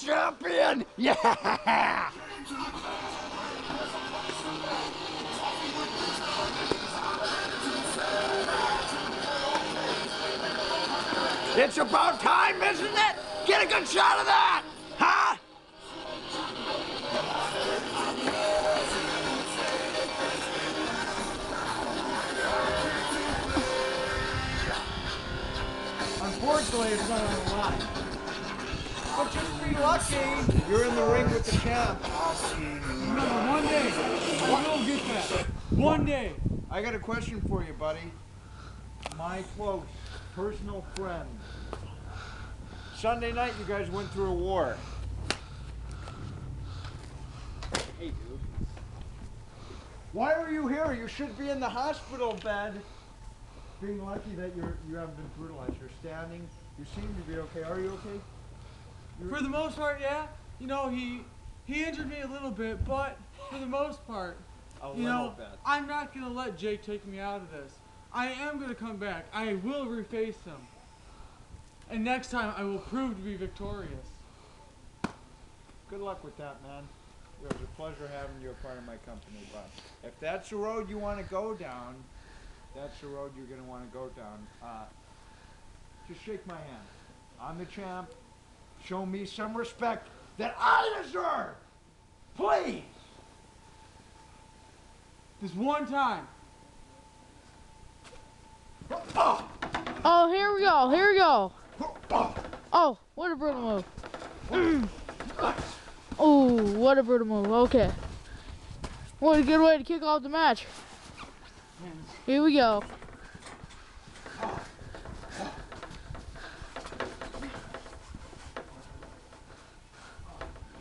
champion! Yeah! It's about time, isn't it? Get a good shot of that! Huh? Unfortunately, it's not on the line. But just be lucky. You're in the ring with the champ. Remember, one day, I will get that. One day. I got a question for you, buddy. My close personal friend. Sunday night, you guys went through a war. Hey, dude. Why are you here? You should be in the hospital bed. Being lucky that you haven't been brutalized. You're standing. You seem to be okay. Are you okay? For the most part, yeah. You know, he injured me a little bit, but for the most part, I'm not going to let Jake take me out of this. I am going to come back. I will reface him. And next time, I will prove to be victorious. Good luck with that, man. It was a pleasure having you a part of my company. But if that's the road you want to go down, that's the road you're going to want to go down. Just shake my hand. I'm the champ. Show me some respect that I deserve. Please. This one time. Oh, here we go. Here we go. Oh, what a brutal move. Oh, what a brutal move. Okay. What a good way to kick off the match. Here we go.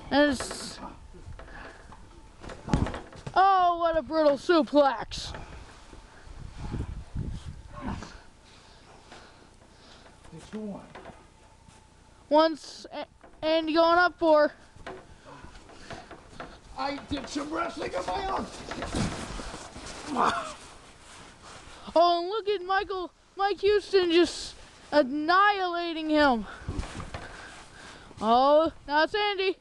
And it's... Oh, what a brutal suplex. Once Andy going up for. I did some wrestling of my own. Oh, and look at Mike Houston just annihilating him. Oh, now it's Andy.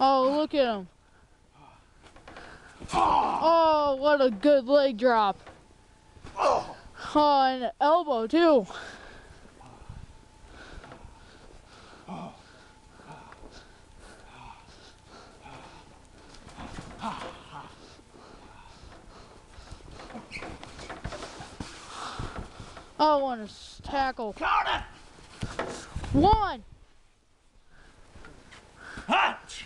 Oh, look at him. Oh, what a good leg drop. Oh, and an elbow too. Oh, what a tackle. Count it! 1. Hot!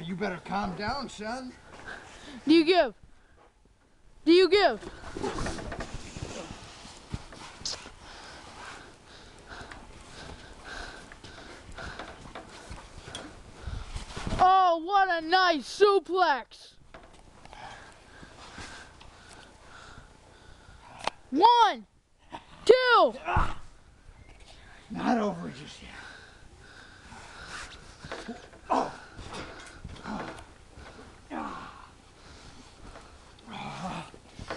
You better calm down, son. Do you give? Do you give? Oh, what a nice suplex. 1, 2. Not over just yet. Oh.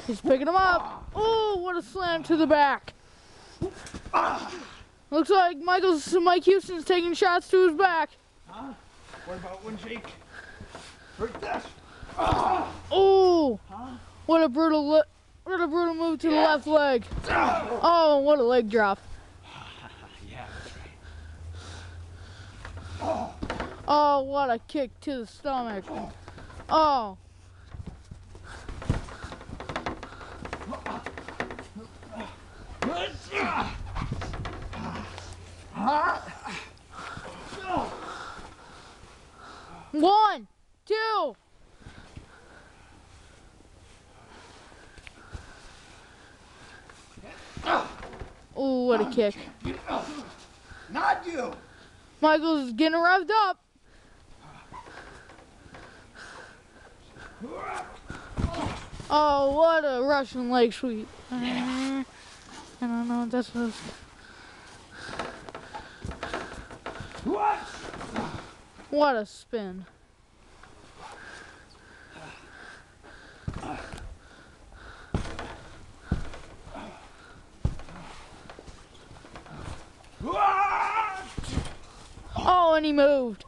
He's picking him up. Oh, what a slam to the back. Looks like Mike Houston's taking shots to his back. Huh? What about when Jake hurt this? Oh, what a brutal move to the left leg. Oh, what a leg drop. Yeah, that's right. Oh, what a kick to the stomach. Oh. One, 2. Oh, what a kick. Not you. Michael's getting revved up. Oh, what a Russian leg sweep. I don't know what that's supposed to. What a spin. Oh, and he moved.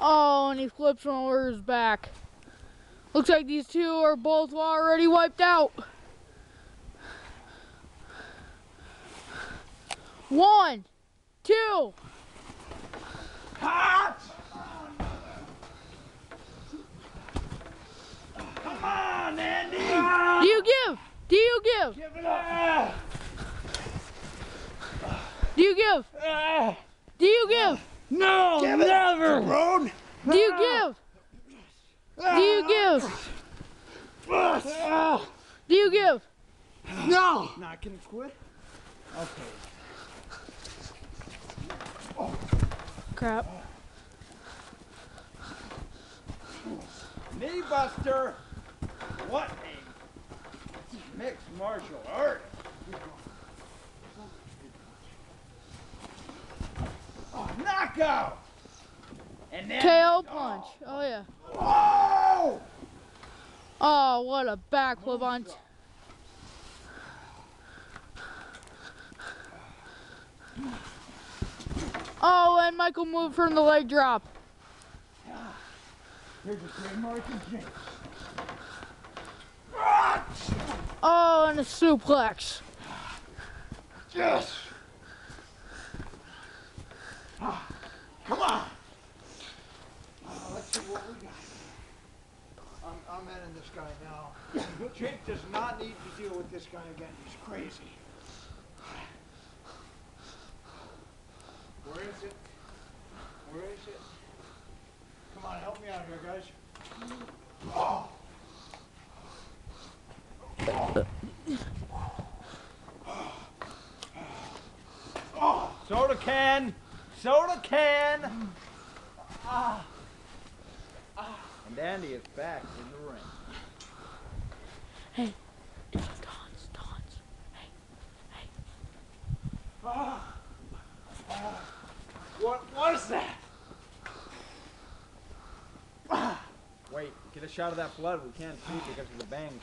Oh, and he flips him over his back. Looks like these two are both already wiped out. 1, 2. Hot! Come on, Andy! Do you give? Do you give? Give it up! Do you give? Do you give? No, give never! Road. Do you give? Do you give? Do you give? No! Not gonna quit? Okay. Crap. Knee buster. What a mixed martial art. Knockout. And then KO punch. Oh yeah. Whoa! Oh, what a backflip on. Oh, and Michael moved from the leg drop. Here's a trademark of Jake. Oh, and a suplex. Yes! Come on! Let's see what we got. I'm ending this guy now. Jake does not need to deal with this guy again. He's crazy. Where is it? Where is it? Come on, help me out here, guys. Oh! Soda can. Soda can. And Andy is back in the ring. Hey, do some taunts. Hey, hey. What is that? Wait, get a shot of that blood. We can't see because of the bang.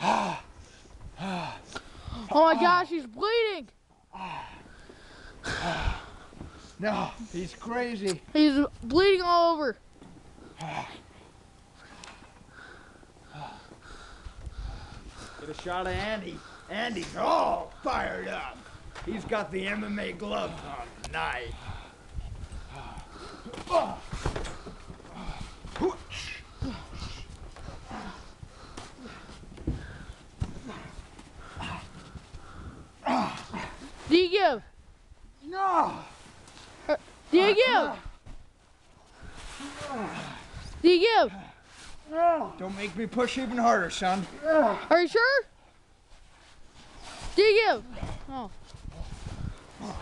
Oh my gosh, he's bleeding. No, he's crazy. He's bleeding all over. Get a shot of Andy. Andy's all fired up. He's got the MMA gloves on tonight. Do you give? No! Do you give? Do you give? Don't make me push even harder, son. Are you sure? Do you give? Oh.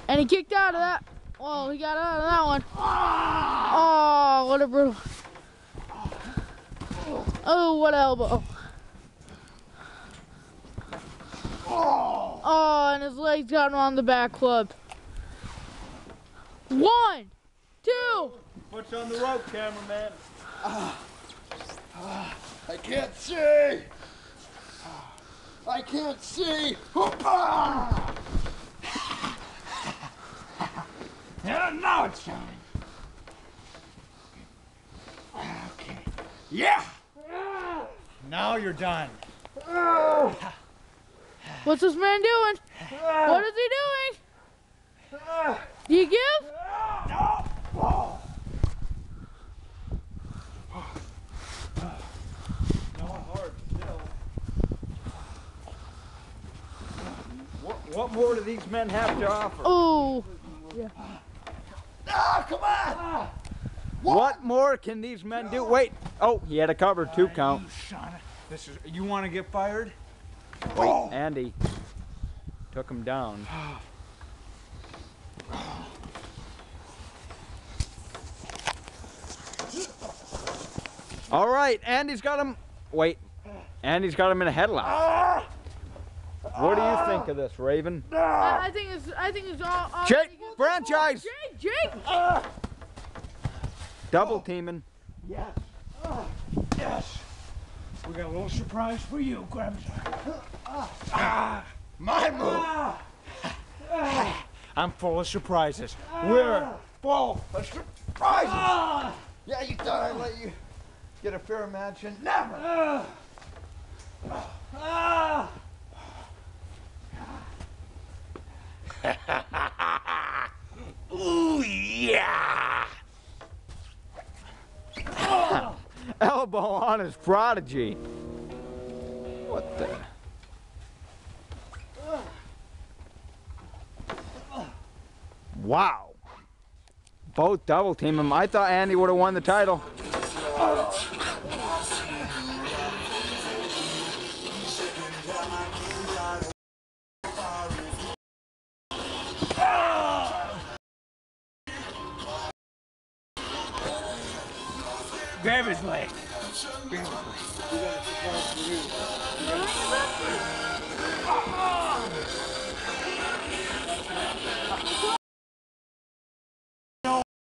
And he kicked out of that. Oh, he got out of that one. Oh, what a brutal. Oh, what elbow. Oh, and his legs got him on the back flip. 1, 2. Foot's on the rope, cameraman. I can't see! I can't see! And now it's time. Okay. Yeah! Now you're done. What's this man doing? What is he doing? Do you give? No! Hard still. What more do these men have to offer? Oh. Yeah. Ah, come on! What more can these men do? Wait. Oh, he had a cover, 2 count. You son of... This is. You want to get fired? Wait. Andy took him down. All right, Andy's got him. Wait, Andy's got him in a headlock. What do you think of this, Raven? I think it's all Jake, franchise. Jake. Double teaming. Yes. Yes. We got a little surprise for you, Grandson. My move. I'm full of surprises. We're full of surprises. Yeah, you thought I'd let you get a fair match, and never. Ooh, yeah. Elbow on his prodigy. What the? Wow. Both double team him. I thought Andy would have won the title. Grab his leg. Grab his leg.